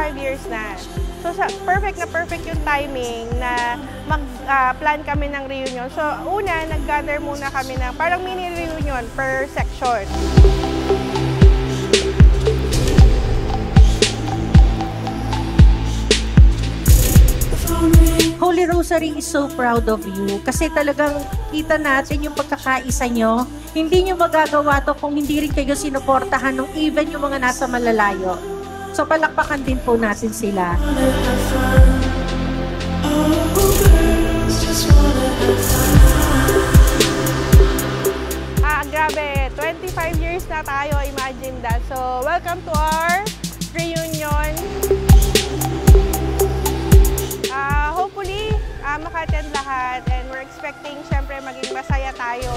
25 years na. So, perfect yung timing na mag-plan kami ng reunion. So, una, nag-gather muna kami ng parang mini reunion per section. Holy Rosary is so proud of you kasi talagang kita natin yung pagkakaisa nyo. Hindi nyo magagawa to kung hindi rin kayo sinuportahan ng even yung mga nasa malalayo. So palakpakan din po natin sila. Grabe, 25 years na tayo, imagine that. So welcome to our reunion. Hopefully, maka-attend lahat and we're expecting syempre maging masaya tayo.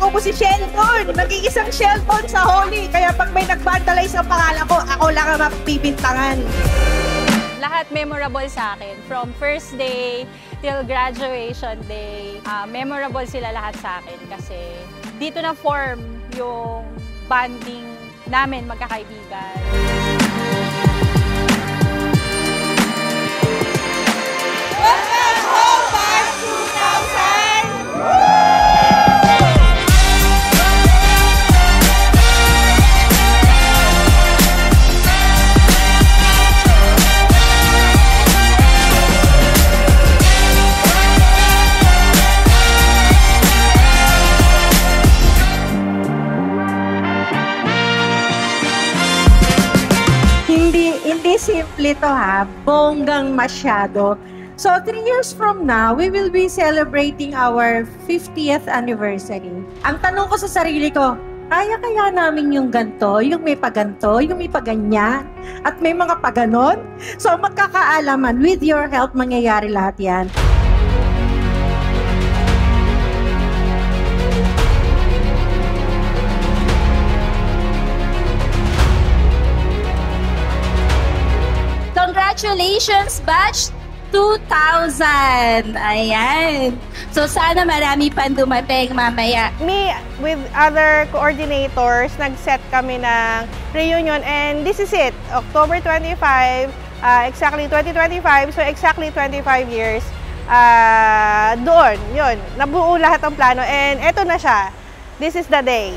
Ako po si Shelton, nag-iisang Shelton sa Holy, kaya pag may nag-vandalize ang pangalan ko, ako lang ang mapipintangan. Lahat memorable sa akin, from first day till graduation day, memorable sila lahat sa akin kasi dito na form yung bonding namin magkakaibigan. Welcome home, Batch 2000! Hindi simple to ha, bonggang masyado. So 3 years from now, we will be celebrating our 50th anniversary. Ang tanong ko sa sarili ko, kaya namin yung ganto, yung may paganto, yung may paganyan, at may mga paganon? So magkakaalaman, with your help, mangyayari lahat yan. Congratulations, Batch 2000! Ayan. So, sana marami pang dumating mamaya. Me, with other coordinators, nag-set kami ng reunion and this is it. October 25, exactly 2025, so exactly 25 years. Doon, yun, nabuo lahat ng plano and eto na siya. This is the day.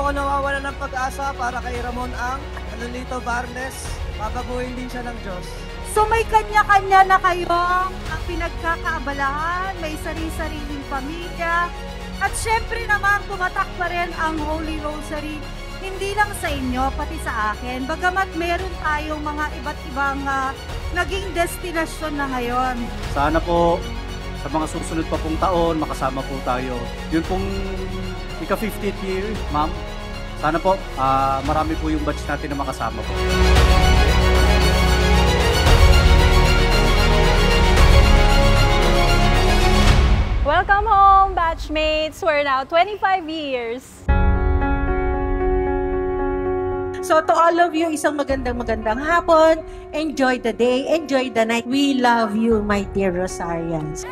Nawawala ng pag-asa para kay Ramon ang Lolito Barnes, babaguhin din siya ng Diyos. So may kanya-kanya na kayong ang pinagkakaabalahan, may sari-sariling pamilya, at syempre naman tumatak pa rin ang Holy Rosary, hindi lang sa inyo, pati sa akin, bagamat meron tayong mga iba't ibang naging destinasyon na ngayon. Sana po sa mga susunod pa pong taon, makasama po tayo. Yun pong ika-50th year, ma'am. Sana po, marami po yung batch natin na makasama po. Welcome home, batchmates! We're now 25 years. So to all of you, isang magandang hapon. Enjoy the day, enjoy the night. We love you, my dear Rosarians.